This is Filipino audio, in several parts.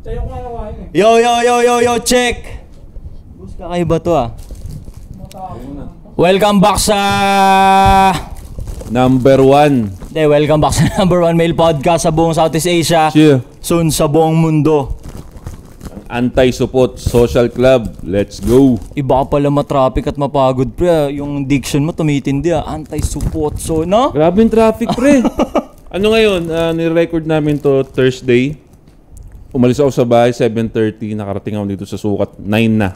Yo, check! Bus kakaiba to Welcome back sa... Number 1. Welcome back sa number 1 male podcast sa buong Southeast Asia. Soon sa buong mundo. Anti-support social club. Let's go. Iba ka pala matraffic at mapagod, pre. Yung diction mo tumitindi, Anti-support, so, no? Grabe yung traffic, pre. Ano ngayon? Ni-record namin to Thursday. Umalis ako sa bahay, 7:30. Nakarating ako dito sa sukat, 9 na.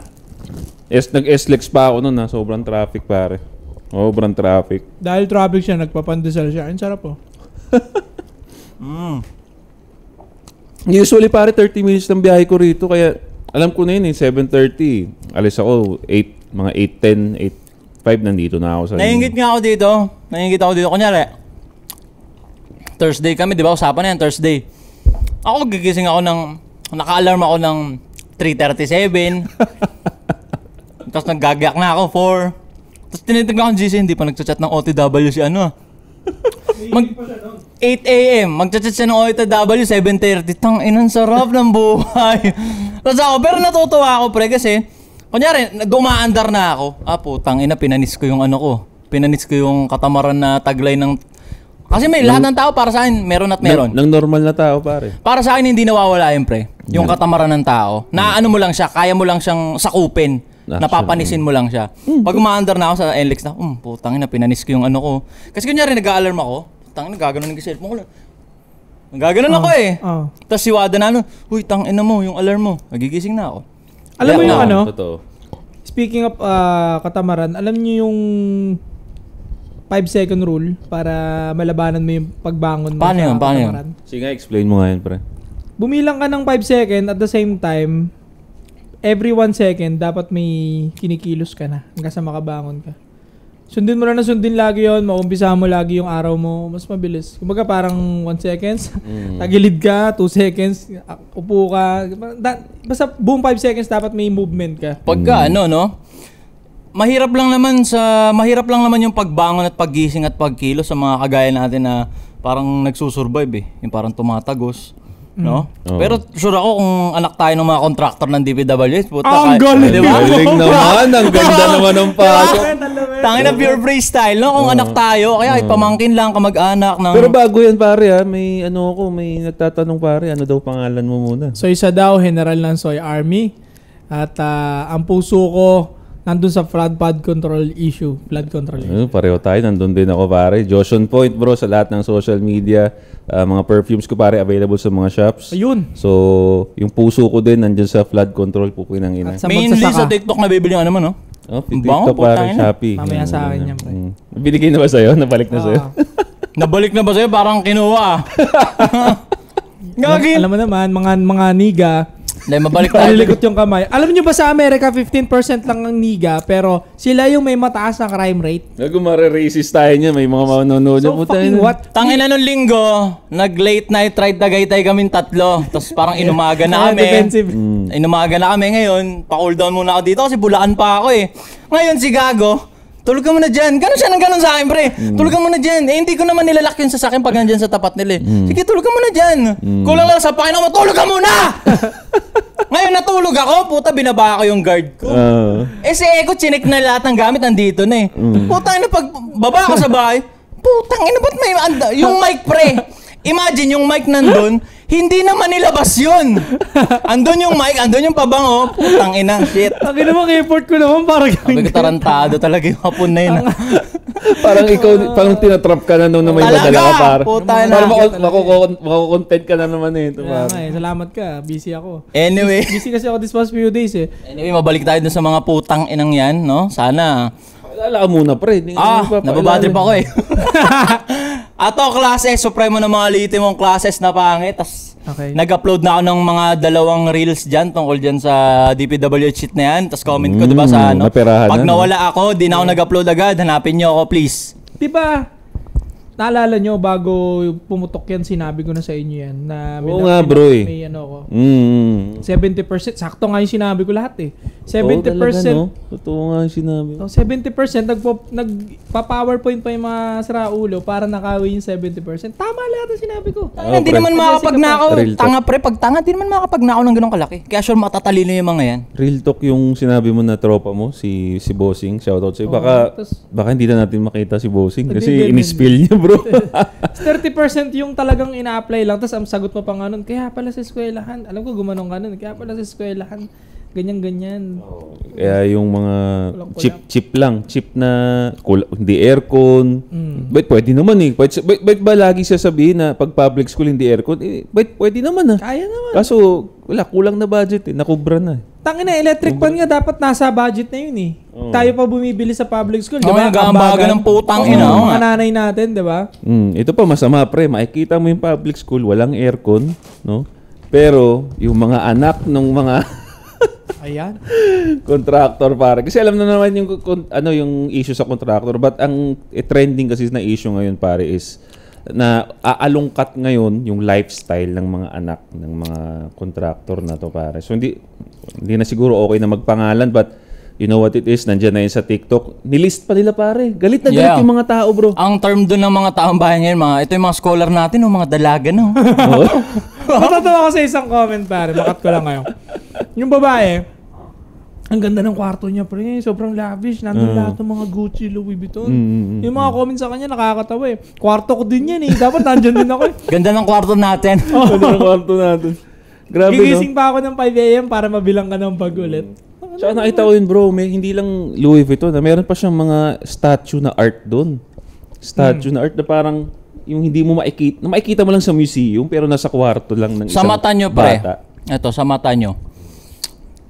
Nag-SLEX pa ako nun, sobrang traffic, pare. Sobrang traffic. Dahil traffic siya, nagpapandesal siya. Ang sarap po. Usually, pare, 30 minutes ng biyahe ko rito. Kaya, alam ko na yun, 7:30. Alis ako, mga 8:10, 8:05, nandito na ako sa Nahingit nga ako dito. Kunyari, Thursday kami, di ba? Usapan na yan, Thursday. Ako gigising ako naka-alarm ako ng 3:37. Tapos naggagayak na ako 4. Tapos tinitignan ko ng GC, hindi pa nagchat ng OTW si 8 AM, magchat siya ng OTW 7:30. Tang inang sarap ng buhay. Tapos ako, pero natutuwa ako, pre, kasi kunyari, dumaandar na ako. Putang ina, pinanis ko yung Pinanis ko yung katamaran na taglay ng... Kasi lahat ng tao para sa akin, meron at meron. Ng normal na tao, pare. Para sa akin, hindi nawawala yun, pre. Yung katamaran ng tao. Na ano mo lang siya, kaya mo lang siyang sakupin. Napapanisin mo lang siya. Pag umaandar na ako sa NLEX na, putang ina, pinanis ko yung ko. Kasi kunyari, nag-a-alarm ako. Putang ina, gaganon yung cellphone ko lang. Nagaganon ako Tapos si Wada na huy, tang ina mo, yung alarm mo. Nagigising na ako. Alam mo yung Totoo. Speaking of katamaran, alam niyo yung 5-second rule para malabanan mo yung pagbangon mo sa katamaran? Paano yun? Sige, explain mo nga yun, pre. Bumilang ka ng 5 second at the same time, every 1 second, dapat may kinikilos ka na hanggang sa makabangon ka. Sundin mo na sundin lagi yun, maumpisa mo lagi yung araw mo, mas mabilis. Kumbaga parang 1 seconds, tagilid ka, 2 seconds, upo ka. Basta buong 5 seconds dapat may movement ka. Pagka mahirap lang naman yung pagbangon at paggising at pagkilos sa mga kagaya natin na parang nagsusurvive yung parang tumatagos. No? Pero sure ako kung anak tayo ng mga contractor ng DPWH, ang galing! Diba? Galing naman! Ang ganda naman ng pasok. Tangin na pure freestyle, no? Kung anak tayo, kaya ipamangkin lang kamag-anak ng... Pero bago yan, pare, may may nagtatanong, pare, ano daw pangalan mo muna? So isa daw, General ng Soy Army. At ang puso ko nandun sa flood control issue. Pareho tayo, nandun din ako, pare. Josh on point, bro, sa lahat ng social media. Mga perfumes ko, pare, available sa mga shops. Ayun. So, yung puso ko din nandun sa flood control, pupuin ng ina. Mainly sa TikTok na bibili ano naman, no? TikTok, pare, Shopee. Mamaya sa akin yan, pre. Binigay na ba sa'yo? Nabalik na sa'yo? Nabalik na ba sa'yo? Parang kinuha. Alam mo naman, mga niga, mabalik tayo. Nalilikot yung kamay. Alam nyo ba sa Amerika, 15% lang ang niga, pero sila yung may mataas na crime rate? Mare-racist tayo niya. May mga manonood. So fucking what? Tangin na nung linggo, nag-late night ride Tagaytay kaming 3. Tapos parang inumaga na kami. Defensive. Inumaga na kami ngayon. Pa-cool down muna ako dito kasi bulaan pa ako Ngayon si Gago, tulog ka muna dyan. Ganon siya ng ganon sa akin, pre. Tulog ka muna dyan. Hindi ko naman nilalak yun sa akin pag nandyan sa tapat nila Sige, tulog ka muna dyan. Kulang lang sa pakin ako, tulog ka muna! Ngayon natulog ako, puta, binaba ko yung guard ko. Si Eko, chinik na lahat ng gamit, nandito na Puta, pag baba ko sa bahay, putang ina, ba't may yung mic, pre? Imagine yung mic nandun, hindi naman nilabas yun. Andun yung mic, andun yung pabango. Putang ina, shit. Ang ginawang effort ko naman para Sabi ko, tarantado talaga yung hapon na yun. Parang ikaw, parang tinatrap ka na nung may madala ka, para. Parang makukontent ka na naman Salamat ka, busy ako. Anyway. Busy kasi ako this past few days Anyway, mabalik tayo dun sa mga putang inang yan, no? Sana. Alala ka muna, pre. Nababadrip ako Ato, class S, supremo ng mga liti mong classes na pangit. Tas nag-upload na ako ng mga 2 reels dyan tungkol dyan sa DPWH shit na yan. Tas comment ko, diba, sa naperahan pag nawala ako, di na ako nag-upload agad. Hanapin nyo ako, please. Diba, naalala nyo, bago pumutok yan, sinabi ko na sa inyo yan. Na Oo nga, bro, eh. may ano ko. 70%, Mm. sakto nga yung sinabi ko lahat eh. 70%. Oo, talaga, no? Totoo nga yung sinabi. 70% nagpa-PowerPoint pa yung mga siraulo para nakawin yung 70%. Tama lahat ang sinabi ko. Hindi pre. naman makapagnakaw. Real talk. Tanga pre, pag tanga, di naman makapagnakaw ng ganong kalaki. Kaya sure matatalino yung mga yan. Real talk yung sinabi mo na tropa mo, si Bossing. Shoutout sa'yo. Baka hindi na natin makita si Bossing kasi in-spill niya, bro. 30% yung talagang ina-apply lang. Tapos ang sagot mo pa nga nun, kaya pala sa eskwelahan. Alam ko gumanong ka nun, kaya pala sa eskwelahan. Ganyan-ganyan. Kaya yung mga Kulang-kulang. chip na hindi aircon. Pwede naman eh. Ba't ba lagi sasabihin na pag public school hindi aircon? Pwede naman ah. Kaya naman. Kaso kulang na budget eh. Nakubra na eh. Tangina, electric fan nga dapat nasa budget na yun eh. Tayo pa bumibili sa public school, di ba? Nag-aambagan ng putang ina. Mga nanay natin, di ba? Ito pa masama pre. Makikita mo yung public school, walang aircon. No? Pero yung mga anak ng mga Ayan. contractor pare. Kasi alam na naman yung yung issue sa contractor, but ang trending kasi na issue ngayon pare is na aalungkat ngayon yung lifestyle ng mga anak ng mga contractor na to pare. So hindi na siguro okay na magpangalan, but you know what it is, nandiyan na yun sa TikTok. Nilist pa nila pare. Galit na galit yung mga tao, bro. Ang term doon ng mga taong bayan ngayon, ito yung mga scholar natin, mga dalaga no. Matatawa ko sa isang comment pare, makat ko lang ngayon. Yung babae, ang ganda ng kwarto niya pre, sobrang lavish, nandun lahat ng mga Gucci, Louis Vuitton. Yung mga comments sa kanya nakakatawa eh. Kwarto ko din yan eh, dapat nandyan din ako eh. Ganda ng kwarto natin. Ganda ng kwarto natin. Grabe Gigising pa ako ng 5 AM para mabilang ka ng bag ulit. Tsaka nakita ko yun bro, hindi lang Louis Vuitton, meron pa siyang mga statue na art doon. Statue na art na parang yung hindi mo makikita mo lang sa museum pero nasa kwarto lang ng Sa isang mata nyo pre, bata. ito sa mata nyo.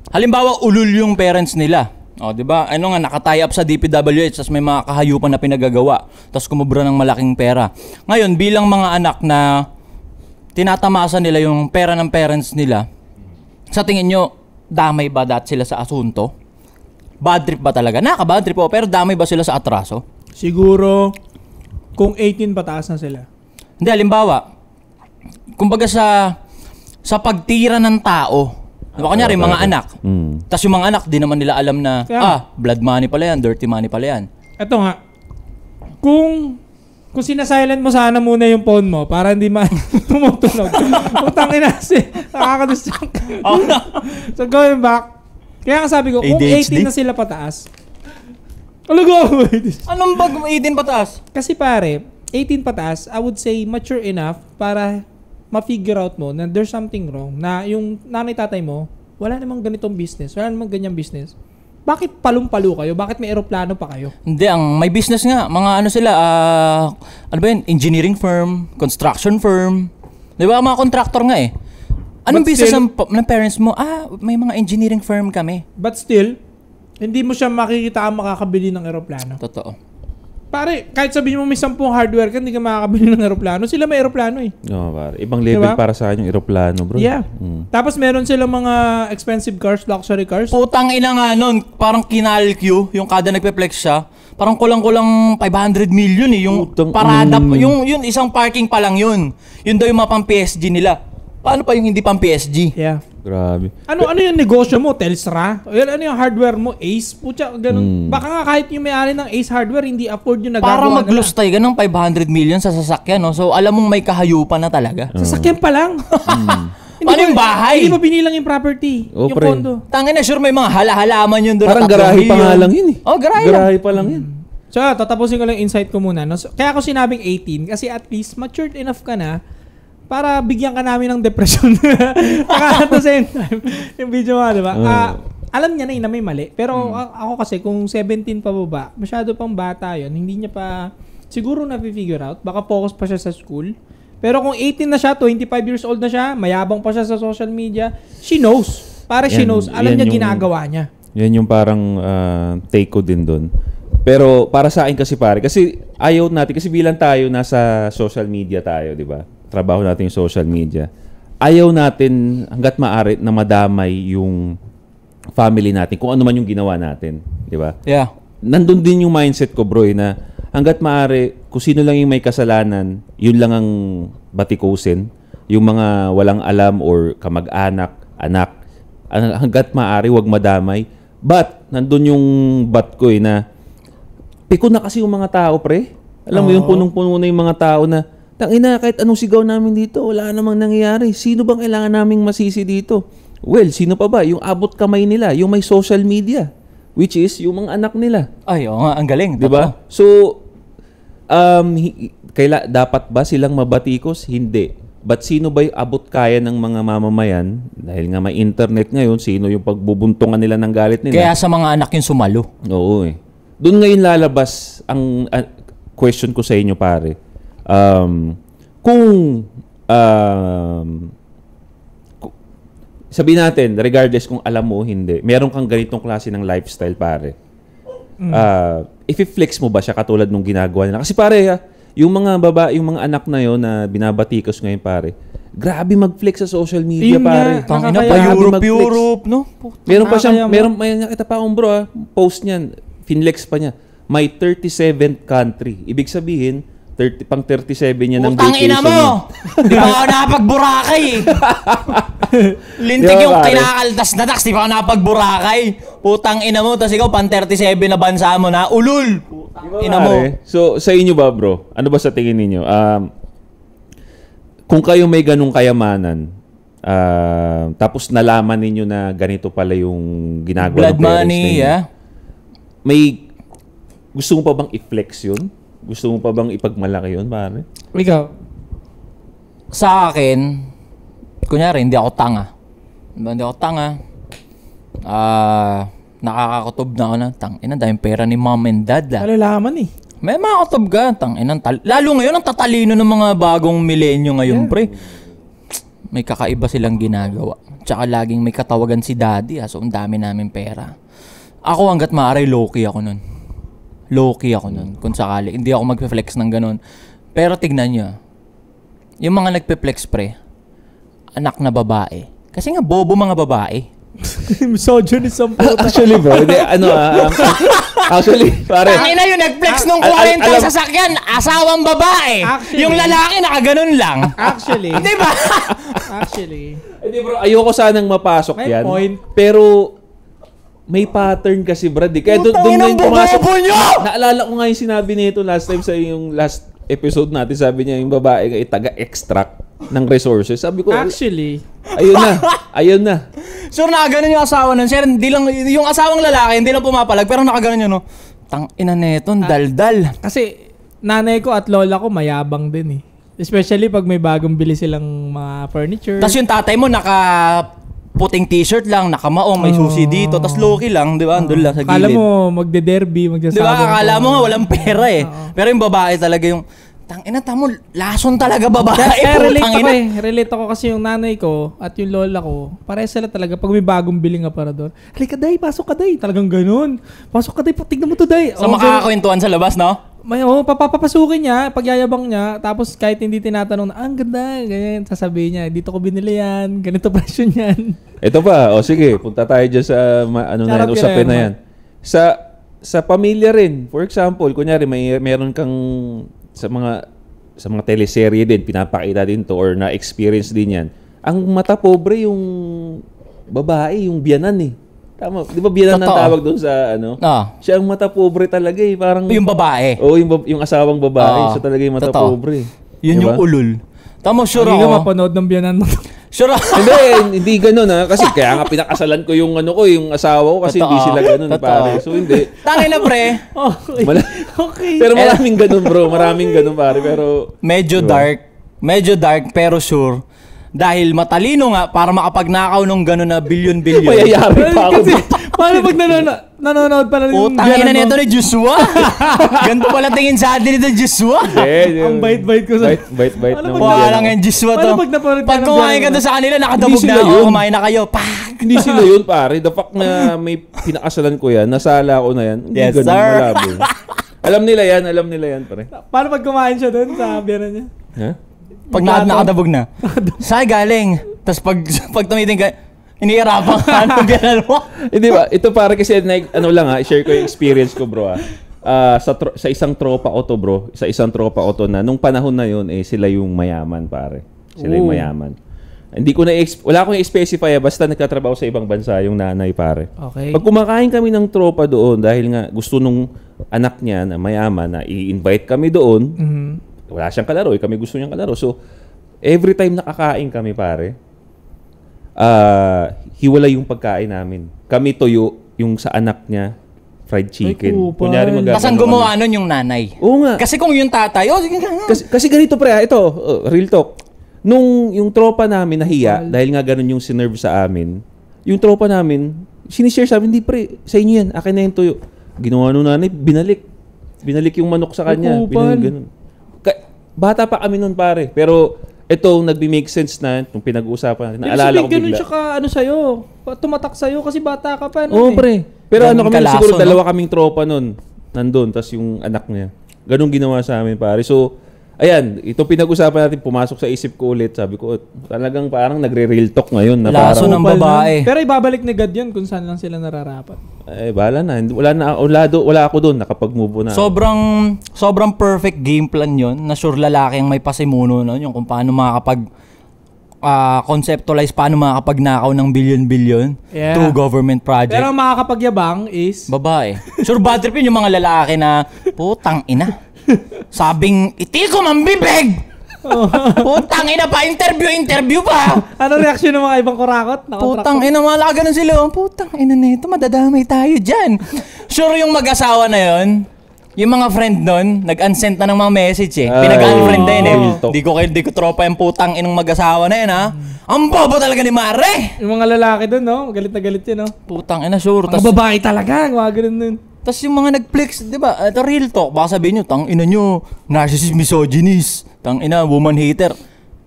Halimbawa, ulul yung parents nila. O, di ba? Ano nga, nakatie up sa DPWH, tapos may mga kahayupan na pinagagawa. Tapos kumubra ng malaking pera. Ngayon, bilang mga anak na tinatamasa nila yung pera ng parents nila, sa tingin nyo, damay ba sila sa asunto? Bad trip ba talaga? Naka-bad trip po, pero damay ba sila sa atraso? Siguro, kung 18 pataas na sila. Hindi, halimbawa, kumbaga sa pagtira ng tao, diba, kunyari, mga anak. Tapos yung mga anak, di naman nila alam na, blood money pala yan, dirty money pala yan. Eto nga, kung sinasilent mo sana muna yung phone mo para hindi tumutunog. Utangin na kasi, nakaka-distract. So going back, kaya nga sabi ko, kung ADHD? 18 na sila pataas, alaga, Anong bag 18 pataas? kasi pare, 18 pataas, I would say mature enough para ma-figure out mo na there's something wrong, na yung nanay tatay mo, wala namang ganitong business, wala namang ganyang business. Bakit palong-palo kayo? Bakit may eroplano pa kayo? Hindi, may business nga. Mga ano sila, ano ba yun? Engineering firm, construction firm. Di ba? Mga contractor nga eh. Anong But business still- ng parents mo? May mga engineering firm kami. But still, hindi mo siya makikita ang makakabili ng eroplano. Totoo. Pare, kahit sabihin mo may 10 hardware ka, hindi ka makakabili ng eroplano. Sila may eroplano eh. No, pare. Ibang level Diba? para sa akin yung eroplano, bro. Yeah. Tapos meron silang mga expensive cars, luxury cars. Putang ina nga nun, parang kinalkyo, yung kada nagpe-flex siya, parang kulang-kulang 500 million eh, yung Putang parada, yung isang parking pa lang yun. Yun daw yung mga pang PSG nila. Paano pa yung hindi pang PSG? Yeah. Grabe. Ano yung negosyo mo? Telstra? O yan, ano yung hardware mo? Ace? Pucha, ganun. Baka nga kahit yung may-ari ng Ace Hardware, hindi afford yung nagagawa Para nila. maglustay ka ng 500 million sa sasakyan, no? So, alam mong may kahayupan na talaga. Sasakyan pa lang. Paano yung bahay? Hindi mo binilang yung property. Oh, yung pre. condo. Tangin na, sure may mga hala-halaman yun doon. Parang na 3 garahe pa million. nga lang yun eh. Oh, garahe lang. Garahe pa lang yun. So, tatapusin ko lang yung insight ko muna. No? So, kaya ako sinabing 18 kasi at least matured enough ka na para bigyan ka namin ng depression. At the same time, yung video nga, di ba? Alam niya na yun na may mali. Pero ako kasi, kung 17 pa baba, masyado pang bata yun, hindi niya pa siguro na-figure out. Baka focus pa siya sa school. Pero kung 18 na siya, 25 years old na siya, mayabang pa siya sa social media, she knows. Para she knows. Alam niya ginagawa niya. Yan yung parang take ko din doon. Pero para sa akin kasi pare, kasi ayaw natin, kasi bilang tayo nasa social media tayo, di ba? Trabaho natin yung social media. Ayaw natin hanggat maaari na madamay yung family natin kung ano man yung ginawa natin, di ba? Yeah. Nandun din yung mindset ko bro na hanggat maaari kung sino lang yung may kasalanan, yun lang ang batikusin. Yung mga walang alam or kamag-anak, anak, hanggat maaari, wag madamay. But, nandun yung but ko na, piko na kasi yung mga tao, pre. Alam mo yung punong-puno na yung mga tao na, tangina, kahit anong sigaw namin dito, wala namang nangyayari. Sino bang kailangan naming masisi dito? Well, sino pa ba? Yung abot kamay nila, yung may social media, which is yung mga anak nila. Ay, oo nga, ang galing. Diba? So, dapat ba silang mabatikos? Hindi. But sino ba yung abot kaya ng mga mamamayan? Dahil nga may internet ngayon, sino yung pagbubuntungan nila ng galit nila? Kaya sa mga anak yung sumalo. Oo eh. Doon ngayon lalabas ang question ko sa inyo, pare. Kung sabihin natin, regardless kung alam mo o hindi, meron kang ganitong klase ng lifestyle, pare. If-flex mo ba siya katulad nung ginagawa nila? Kasi pare, yung mga anak na yon na binabatikos ngayon, pare, grabe mag-flex sa social media, Yun pare. nga, Tangina nakakaya. pa Europe, no? Meron pa Nakakaya siyang, mo. may nakita pa akong bro, post niyan, finlex pa niya. May 37th country. Ibig sabihin, pang 37 niya ng Putang ina vacation mo! niya. Di ba ako nakapag-Boracay eh? Lintik Di ba, yung pare? kinakaltas na tax, di ba ako nakapag-Boracay? Putang ina mo, tas ikaw pang 37 na bansa mo na, ulul! Ina mo. Pare, so, sa inyo ba, bro? Ano ba sa tingin ninyo? Kung kayo may ganung kayamanan, tapos nalaman ninyo na ganito pala yung ginagawa Blood ng parents money, ninyo, yeah? may gusto mo pa bang i-flex yun? Gusto mo pa bang ipagmalaki yun, pare? Ikaw. Sa akin, kunyari, hindi ako tanga. Diba, hindi ako tanga. Nakakakutob na ako na, tangina, dahil pera ni mom and dad Kalalaman eh. May makakutob ka, tangina. Lalo ngayon, ang tatalino ng mga bagong milenyo ngayon, pre. May kakaiba silang ginagawa. Tsaka laging may katawagan si daddy, so ang dami namin pera. Ako hanggat maaari, low-key ako nun. Low-key ako nun, kung sakali. Hindi ako magpe-flex ng ganun. Pero tignan nyo, yung mga nagpe-flex, pre, anak na babae. Kasi nga, bobo mga babae. Misogynist ang puta. Actually, bro, actually, pare. Ang ina yung nag-flex nung 40 sa sasakyan, asawang babae. Actually. Yung lalaki nakaganon lang. Actually. Di ba? Actually. Hindi, bro, ayoko sanang mapasok May yan. point. Pero, may pattern kasi, Brad. Kaya doon Putang na inang yung pumasok. bobobo nyo! Naalala ko nga yung sinabi nito last time sa yung last episode natin. Sabi niya, yung babae ay taga-extract ng resources. Sabi ko, Actually. ayun na. Ayun na. Sure, nakaganon yung asawa nun. Sir, hindi lang, yung asawang lalaki, hindi lang pumapalag, pero nakaganon yun, no? Tang ina neto, daldal. Kasi nanay ko at lola ko mayabang din eh. Especially pag may bagong bili silang mga furniture. Tapos yung tatay mo, puting t-shirt lang, nakamaong, may susi dito, tapos low-key lang, di ba? Andun lang sa gilid. Akala mo magde-derby, Di magsasabong. ba? Akala mo nga walang pera eh. Pero yung babae talaga yung, tangina tamo, lason talaga babae. Kaya relate ako Tangina. eh. Relate ako kasi yung nanay ko at yung lola ko, pareha sila talaga pag may bagong biling aparador. Halika day, pasok ka day. Talagang ganun. Pasok ka day, tignan mo to day. So makakakwentuhan sa labas, no? May papapasukin niya, pagyayabang niya, tapos kahit hindi tinatanong na, ang ganda, ganyan, sasabihin niya, dito ko binili yan, ganito presyo niyan. Ito pa. O sige, punta tayo dyan sa Charot usapin ka na na yan. Sa pamilya rin. For example, kunyari, meron kang sa mga teleserye din, pinapakita din to or na-experience din yan. Ang mata pobre yung babae, yung biyanan eh. Tama. Di ba biyanan ang Totoo. tawag doon sa ano? Siya ang mata pobre talaga eh. Parang, Yung babae. Oo, yung asawang babae. Oo. Siya talaga yung mata Totoo. pobre. Yun Diba? yung ulul. Tamo, sure Hindi ka ako. mapanood ng biyanan mo. Sure ako. hindi gano'n ha. Kasi kaya nga pinakasalan ko yung yung asawa ko kasi Totoo. hindi sila gano'n Totoo. pare. So hindi. Tangin na pre. Okay. Okay. Pero maraming gano'n bro. Maraming gano'n pare. Pero Medyo dark pero sure. Dahil matalino nga para makapagnakaw nung gano'n na bilyon-bilyon. mayayari pa ako. Kasi, paano pag nanonood pala yung Putang ina biyanan nito mo? ni Joshua. Ganto pala tingin sa atin nito Joshua. Ang bait-bait ko sa... Bait Ano ng pag- Wala biyanan lang ko. yung Joshua to. Paano pag napanood ka Pag ng kumain ka biyanan doon sa kanila, nakadabog Hindi na sila ako. yun. Kumain na kayo. Pak! Hindi sila yun pare. The fact na may pinakasalan ko yan. Nasala ko na yan. Hindi Yes, ganun, sir. malabo. Alam nila yan pare. Paano pag kumain siya doon sa biyanan niya? Ha? Pag nakadabog na. Saan galing? Tapos pag tumiting ka, iniirapan ka, ano biyanan mo? Hindi ba? Ito pare kasi ano lang ha, share ko yung experience ko bro ha. sa isang tropa ko to, bro. Sa isang tropa ko to na nung panahon na yun, sila yung mayaman, pare. Sila yung mayaman. Hindi ko wala akong i-specify, basta nagtatrabaho sa ibang bansa yung nanay, pare. Okay. Pag kumakain kami ng tropa doon, dahil nga gusto nung anak niya na mayaman na i-invite kami doon, wala siyang kalaro, kami gusto niyang kalaro. So, every time nakakain kami, pare, hiwalay yung pagkain namin. Kami toyo, yung sa anak niya, fried chicken. Kunyari Kasi ang gumawa nun yung nanay. Oo nga. Kasi kung yung tatay, sige nga. Kasi ganito pre, ito, real talk. Nung yung tropa namin nahiya, dahil nga ganun yung sinerve sa amin, yung tropa namin, sinishare sa amin, hindi pre, sa inyo yan, akin na yung tuyo. Ginawa nung nanay, binalik. Binalik yung manok sa kanya. Ganun. Bata pa kami nun pare, pero ito nagbi-make sense na itong pinag-uusapan natin. Naalala ko bigla. Ganun siya ka, sa'yo. Tumatak sa'yo kasi bata ka pa. Oo, pre. Pero Ganun kami kalaso, siguro no? dalawa kaming tropa nun. Nandun, tas yung anak niya. Ganun ginawa sa amin, pare. So, ayan, ito pinag-usapan natin, pumasok sa isip ko ulit. Sabi ko, talagang parang nagre-real talk ngayon. Na Laso parang, ng babae. Pero ibabalik ni God yun kung saan lang sila nararapat. bahala na. Wala ako doon. Nakapag-move na. Sobrang perfect game plan yon na sure lalaki ang may pasimuno nun, yung kung paano makakapag conceptualize, paano makakapagnakaw ng billion-billion through government project. Pero ang makakapagyabang is Babae. Sure bad trip yun yung mga lalaki na, putang ina. Sabing, itikom ang bibig! Putang ina pa, interview pa! ano reaksyon ng mga ibang kurakot? Putang ina, malaga na sila. Putang ina na ito, madadamay tayo dyan. Sure yung mag-asawa na yon, yung mga friend nun, nag-unsend na ng mga message Pinag-unfriend na yun Di ko tropa yung putang inong mag-asawa na yun Ang bobo talaga ni Mare! Yung mga lalaki dun, no? Galit na galit yun, no? Putang ina, sure. Mga babae talaga, mga ganun nun. Tas yung mga nag-flex, di ba? Ito real talk. Baka sabihin nyo, tang ina nyo, narcissist, misogynist. Tang ina, woman hater.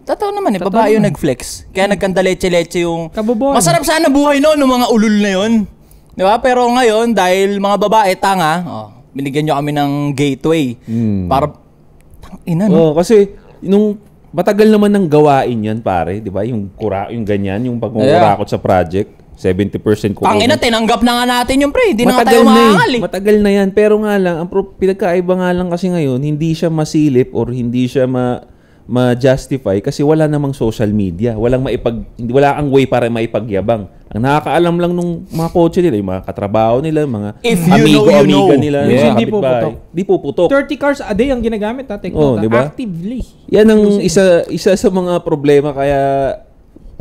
Totoo naman babae yung nag-flex. Kaya nagkanda leche-leche yung... Kabubon. Masarap sana buhay noon, ng mga ulul na yun. Di ba? Pero ngayon, dahil mga babae, tanga, binigyan nyo kami ng gateway. Para, tang ina, no? Kasi, nung matagal naman ng gawain yan, pare. Di ba? Yung ganyan, yung pagmukurakot sa project. 70% ko. Tangina, tinanggap na nga natin yung pre. Hindi na nga tayo maangal Matagal na yan. Pero nga lang, ang pinagkaiba nga lang kasi ngayon, hindi siya masilip or hindi siya ma-justify kasi wala namang social media. Wala kang way para maipagyabang. Ang nakakaalam lang nung mga kotse nila, yung mga katrabaho nila, mga amiga nila. Hindi puputok. Di puputok. 30 cars a day ang ginagamit, Teknota. Diba? Actively. Yan ang isa sa mga problema kaya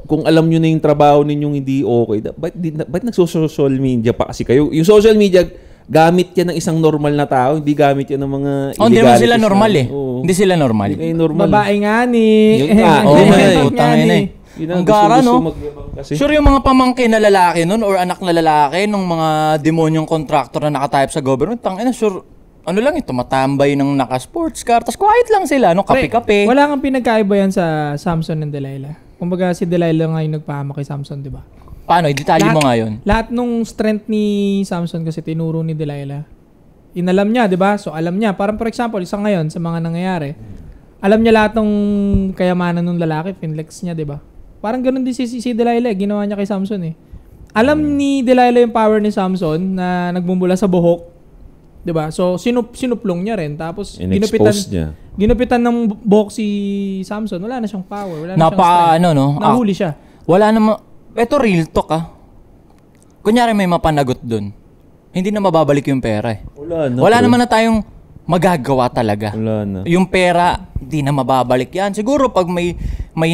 kung alam nyo na yung trabaho ninyong hindi okay, ba't nagso-social media pa kasi kayo? Yung social media, gamit yan ng isang normal na tao, hindi gamit yan ng mga hindi naman sila normal Hindi sila normal. Hindi normal. Babae nga ni. Putang ina Ang gara, no? Sure yung mga pamangkin na lalaki nun or anak na lalaki nung mga demonyong contractor na nakatype sa government, tangina, sure, ano lang ito, matambay ng naka-sports car, tas quiet lang sila, no? Kape-kape. Wala kang pinagkaiba yan sa Samson and Delilah. Kumbaga si Delilah nga yung nagpahamak kay Samson, di ba? Paano? I-detalye mo nga yun. Lahat nung strength ni Samson kasi tinuro ni Delilah. Inalam niya, di ba? So alam niya. Parang for example, isang ngayon sa mga nangyayari, alam niya lahat ng kayamanan ng lalaki, finlex niya, di ba? Parang ganun din si Delilah, ginawa niya kay Samson Alam ni Delilah yung power ni Samson na nagbumula sa buhok. 'Di ba? So sinuplong niya rin tapos ginupitan ng buhok si Samson. Wala na siyang power, wala na siyang strength. Nahuli siya. Wala na ito real talk Kunyari may mapanagot doon. Hindi na mababalik yung pera Wala naman na tayong magagawa talaga. Wala na. Yung pera, di na mababalik yan. Siguro pag may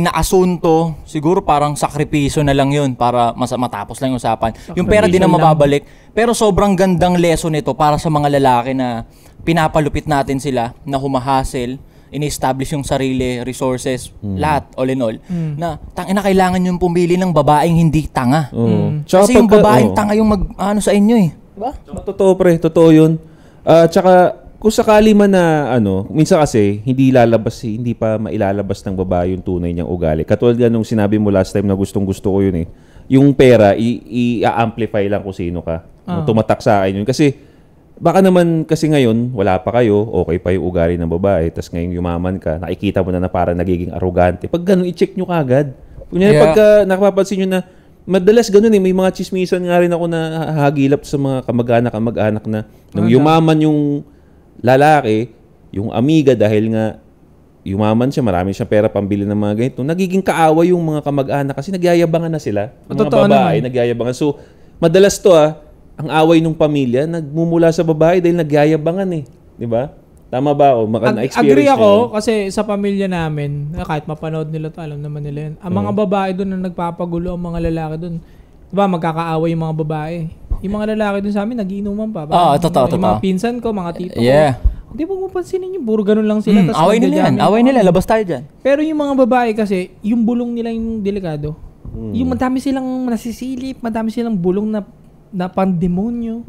naasunto, siguro parang sakripisyo na lang yun para matapos lang yung usapan. Yung pera di na mababalik. Pero sobrang gandang lesson ito para sa mga lalaki na pinapalupit natin sila, na humahasel, ini-establish yung sarili, resources, lahat, all in all. Na, tangina, kailangan yung pumili ng babaeng hindi tanga. Kasi yung babaeng tanga yung sa inyo Diba? Totoo pre, totoo yun. Tsaka, kung sakali man na minsan kasi hindi pa mailalabas ng babae yung tunay niyang ugali. Katulad nung sinabi mo last time na gustong-gusto ko yun Yung pera i-amplify lang kung sino ka. Tumatak sa akin yun kasi baka naman kasi ngayon wala pa kayo, okay pa yung ugali ng babae, tas ngayon yumaman ka, nakikita mo na parang nagiging arrogante. Pag ganun, i-check nyo kagad. Kunyari pagka nakapapansin nyo na madalas ganun may mga chismisan nga rin ako na hahagilap sa mga kamag-anak na nung yumaman yung lalaki, yung amiga dahil nga yumaman siya, marami siyang pera pambili ng mga ganito, nagiging kaaway yung mga kamag-anak kasi nagyayabangan na sila. Yung mga Totoo babae, naman. nagyayabangan. So, madalas to ang away ng pamilya, nagmumula sa babae dahil nagyayabangan eh. Di ba? Tama ba? O, na-experience Agree niyo ako yun? kasi sa pamilya namin, kahit mapanood nila to, alam naman nila yun. Ang mga babae doon na nagpapagulo, ang mga lalaki doon, diba, magkakaaway yung mga babae. Yung mga lalaki doon sa amin, nagiinuman pa. Totoo. Yung mga pinsan ko, mga tito ko. Yeah. Hindi mo pansinin yung puro ganun lang sila. tas Away nila yan. nagja-jamming. Away nila. Labas tayo dyan. Pero yung mga babae kasi, yung bulong nila yung delikado. Yung madami silang nasisilip, madami silang bulong na pandemonyo.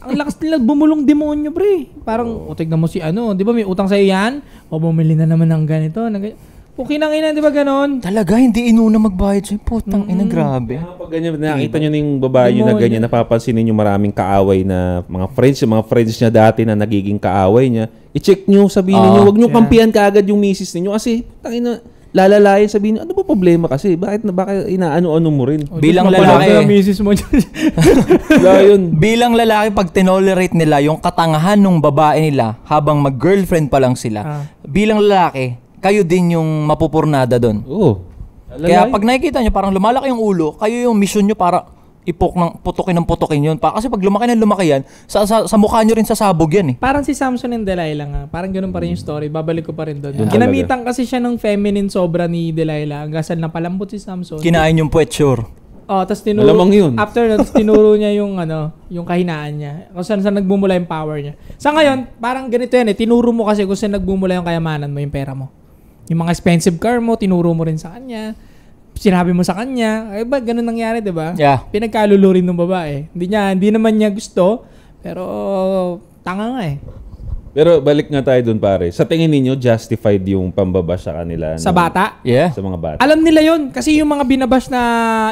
Ang lakas nila bumulong demonyo, pre. Parang, tignan mo si ano, di ba may utang sa'yo yan? O bumili na naman ng ganito. Pukinang ina, di ba ganon? Talaga, hindi inuna magbayad sa'yo. Putang ina, grabe. Kaya pag ganyan, nakita nyo yung babae nyo na ganyan, napapansin ninyo maraming kaaway na mga friends niya dati na nagiging kaaway niya, i-check nyo, sabihin niyo, huwag nyo kampihan kaagad yung misis ninyo kasi, tangina, lalalayan, sabihin niyo, ano ba problema kasi? Bakit inaano-ano mo rin? Bilang Mapalaki lalaki. ang misis mo dyan. Yun. Bilang lalaki, pag tinolerate nila yung katangahan ng babae nila habang mag-girlfriend pa lang sila, bilang lalaki, kayo din yung mapupurnada doon. Oo. Kaya pag nakikita nyo, parang lumalaki yung ulo, kayo yung mission nyo para putukin yun. Kasi pag lumaki yan, sa mukha nyo rin sasabog yan eh. Parang si Samson and Delilah nga. Parang ganun pa rin yung story. Babalik ko pa rin doon. Doon Ginamitan kasi siya ng feminine sobra ni Delilah. Hanggang sa napalambot si Samson. Kinain yung puwet, sure. Tapos tinuro. Malamang yun. After that, tinuro niya yung yung kahinaan niya. Kung saan nagmumula yung power niya. Sa ngayon, parang ganito yan eh. Tinuro mo kasi kung saan nagmumula yung kayamanan mo, yung pera mo. Yung mga expensive car mo, tinuro mo rin sa kanya. Sinabi mo sa kanya. Ay ba, ganun nangyari, di ba? Yeah. Pinagkalulo rin ng babae. Hindi naman niya gusto, pero tanga nga eh. Pero balik nga tayo dun, pare. Sa tingin ninyo, justified yung pambaba sa kanila? Sa bata? Yeah. Sa mga bata? Alam nila yon kasi yung mga binabash na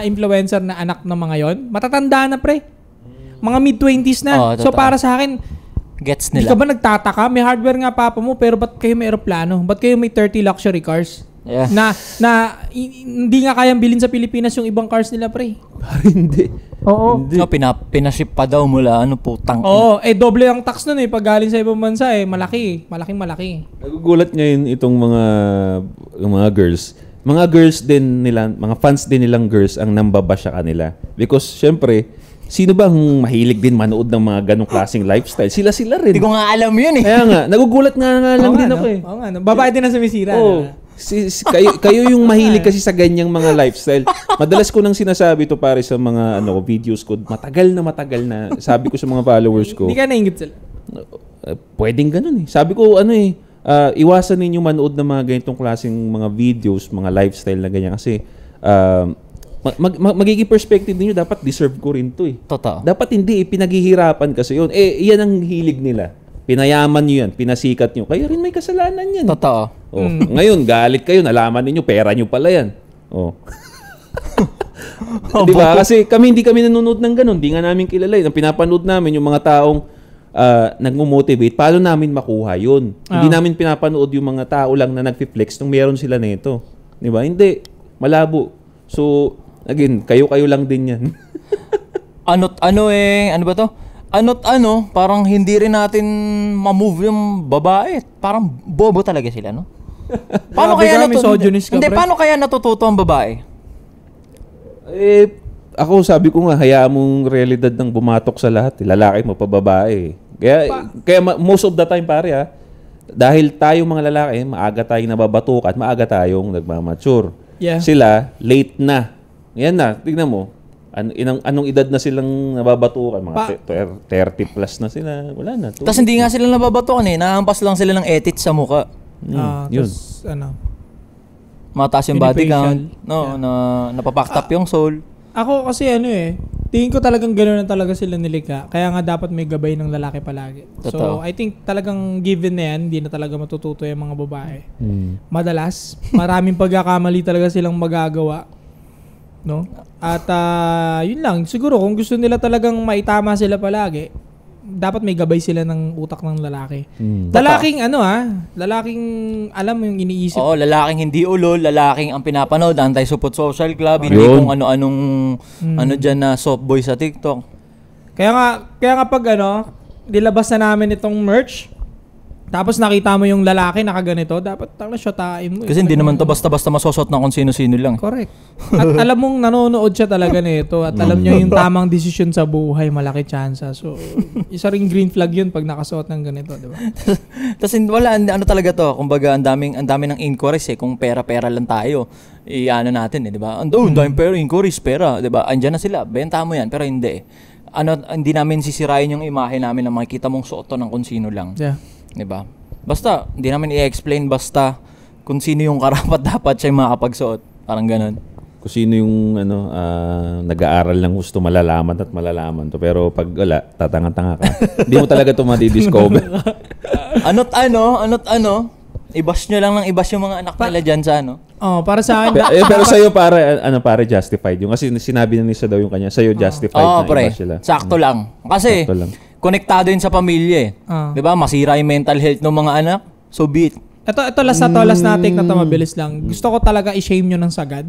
influencer na anak ng mga yon, matatanda na pre. Mga mid-20s na. So totoo. para sa akin, Gets hindi nila. ka ba nagtataka? May hardware nga papa mo, pero ba't kayo may aeroplano? Ba't kayo may 30 luxury cars? Yeah. Hindi nga kayang bilhin sa Pilipinas yung ibang cars nila, pre. Pare, hindi. Oo. No, pinaship pa daw mula, putang. Oo, doble ang tax nun pag galing sa ibang bansa malaki. Malaking-malaki. Nagugulat ngayon itong mga girls. Mga girls din nila, mga fans din nilang girls ang nambaba sa kanila. Because, syempre, sino bang mahilig din manood ng mga ganong klaseng lifestyle? Sila rin. Hindi ko nga alam yun eh. Kaya nga, nagugulat nga lang din ako eh. Oo nga, no? Babae din na sumisira. Oo. Kayo yung mahilig kasi sa ganyang mga lifestyle. Madalas ko nang sinasabi to pare sa mga videos ko. Matagal na. Sabi ko sa mga followers ko. Hindi ka nainggit sila. Pwedeng ganun eh. Sabi ko iwasan ninyo manood ng mga ganitong klaseng mga videos, mga lifestyle na ganyan kasi magiging perspective niyo dapat deserve ko rin to eh. Totoo. Dapat hindi pinaghihirapan kasi yun. Iyan ang hilig nila. Pinayaman niyo yan, pinasikat niyo. Kayo rin may kasalanan yan. Totoo. Oh, ngayon galit kayo, nalaman niyo pera niyo pala yan. Oh. Di ba? Kasi hindi kami nanonood ng ganun. Di nga namin kilala yun. Ang pinapanood namin yung mga taong nagmo-motivate. Paano namin makuha yun? Hindi namin pinapanood yung mga tao lang na nagfi-flex nung meron sila nito. Di ba? Hindi. Malabo. So, again, kayo lang din yan. Ano ba to? Parang hindi rin natin ma-move yung babae. Parang bobo talaga sila, no? Paano Grabe kaya ka, misogynist ka, pre. paano kaya natututo ang babae? Ako sabi ko nga, hayaan mong realidad ng bumatok sa lahat. Lalaki mo pa babae. Kaya most of the time pare dahil tayo mga lalaki, maaga tayong nababatukan, maaga tayong nagmamature. Yeah. Sila, late na. Yan na, tignan mo. Anong edad na silang nababatukan? Mga 30 plus na sila. Wala na. Tapos hindi nga sila nababatukan eh. Nahampas lang sila ng edits sa mukha. Yun. Tapos, Mataas yung body count. Beneficial. No, napapacked up yung soul. ako kasi tingin ko talagang gano'n na talaga sila nilikha. Kaya nga dapat may gabay ng lalaki palagi. Totoo. So, I think talagang given na yan, hindi na talaga matututo yung mga babae. Madalas, maraming pagkakamali talaga silang magagawa. No? At yun lang, siguro kung gusto nila talagang maitama sila palagi, dapat may gabay sila ng utak ng lalaki. Lalaking lalaking alam mo yung iniisip. Oo, lalaking hindi ulol, lalaking ang pinapanood, anti-support social club, hindi Yun. kung ano-anong dyan na soft boy sa TikTok. Kaya nga pag nilabas na namin itong merch, Tapos nakita mo yung lalaki nakaganito, dapat tang shotain mo. Kasi hindi naman to basta-basta masosot na kung sino-sino lang. Correct. At alam mong nanonood siya talaga nito at alam niya yung tamang desisyon sa buhay, malaki tsansa. So, isa ring green flag yun pag nakasuot ng ganito, di ba? Tapos wala, ano talaga to, kumbaga ang daming ng inquiries kung pera-pera lang tayo. Iano natin di ba? Ang daming pera, inquiries, pera, di ba? Andiyan na sila, benta mo yan, pero hindi. Hindi namin sisirain yung imahe namin na makikita mong suot to ng kung sino lang. Yeah. Diba? Basta, hindi namin i-explain basta kung sino yung karapat dapat siya makapagsuot. Parang ganun. Kung sino yung nag-aaral lang gusto malalaman to. Pero pag wala, tatanga-tanga ka. Hindi mo talaga ito madidiscover. Ano't ibash nyo lang ng ibash yung mga anak nila dyan sa Para sa akin. pero sa'yo pare justified yung kasi sinabi na nisa daw yung kanya. Sa'yo justified na pre. iba sila. Sakto lang. Kasi, Sakto lang. konektado yun sa pamilya Diba? Masira yung mental health ng mga anak. So be it. Ito last na take na to, mabilis lang. Gusto ko talaga i-shame nyo ng sagad.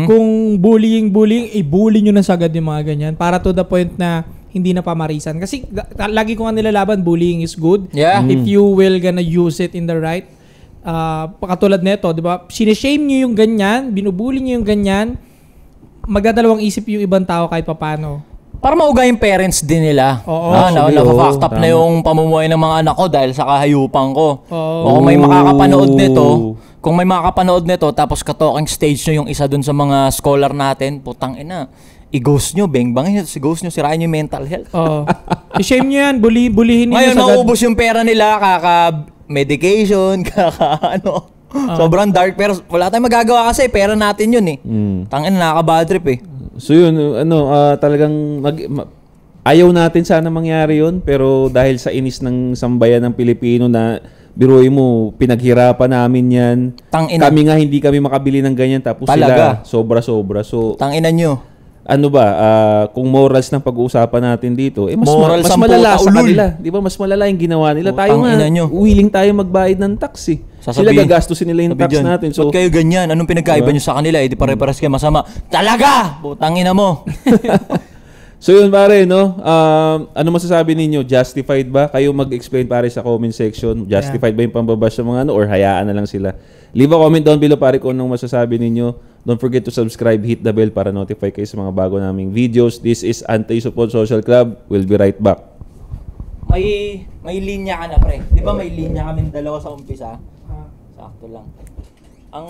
Kung bullying, i-bully nyo ng sagad yung mga ganyan. Para to the point na hindi na pamarisan. Kasi lagi ko nga nilalaban, bullying is good. Yeah. If you will gonna use it in the right. Katulad nito, di ba? Sinishame nyo yung ganyan, binubully nyo yung ganyan, magdadalawang isip yung ibang tao kahit papano. Para mauga yung parents din nila. Oo. Na-fucked up na yung pamumuhay ng mga anak ko dahil sa kahayupan ko. Oo. O kung may makakapanood nito, tapos ka-talking stage nyo yung isa dun sa mga scholar natin, putang ina, i-ghost nyo, bang-bangin nyo, i-ghost nyo, sirain nyo yung mental health. Oo. I-shame nyo yan, bulihin nyo Ngayon, sagad. mauubos yung pera nila, kaka-medication, sobrang dark, pero wala tayong magagawa kasi, pera natin yun Tangina, nakaka-bad trip So yun, talagang ayaw natin sana mangyari yun, pero dahil sa inis ng sambayan ng Pilipino na biruin mo, pinaghirapan namin yan. Tangina. Kami nga hindi kami makabili ng ganyan, tapos Talaga. sila sobra-sobra. So, Tangina nyo. Kung morals ng pag-uusapan natin dito, mas Moral malala sa ulul. kanila. Di ba? Mas malala yung ginawa nila. Tayo nga, Tangina nyo. willing tayo magbayad ng tax Sila gagastusin nila yung tax dyan, natin. So, ba't kayo ganyan? Anong pinagkaiba nyo sa kanila? Di pare-pares kayo masama. Talaga! Putangina mo. so yun pare, no? Ano masasabi ninyo? Justified ba? Kayo mag-explain pare sa comment section. Justified ba yung pambabash sa mga or hayaan na lang sila? Leave a comment down below pare kung anong masasabi ninyo. Don't forget to subscribe, hit the bell para notify kayo sa mga bago naming videos. This is Anti-Support Social Club. We'll be right back. May linya ka na, pre. Di ba may linya kami dalawa sa umpisa? Sakto lang. Ang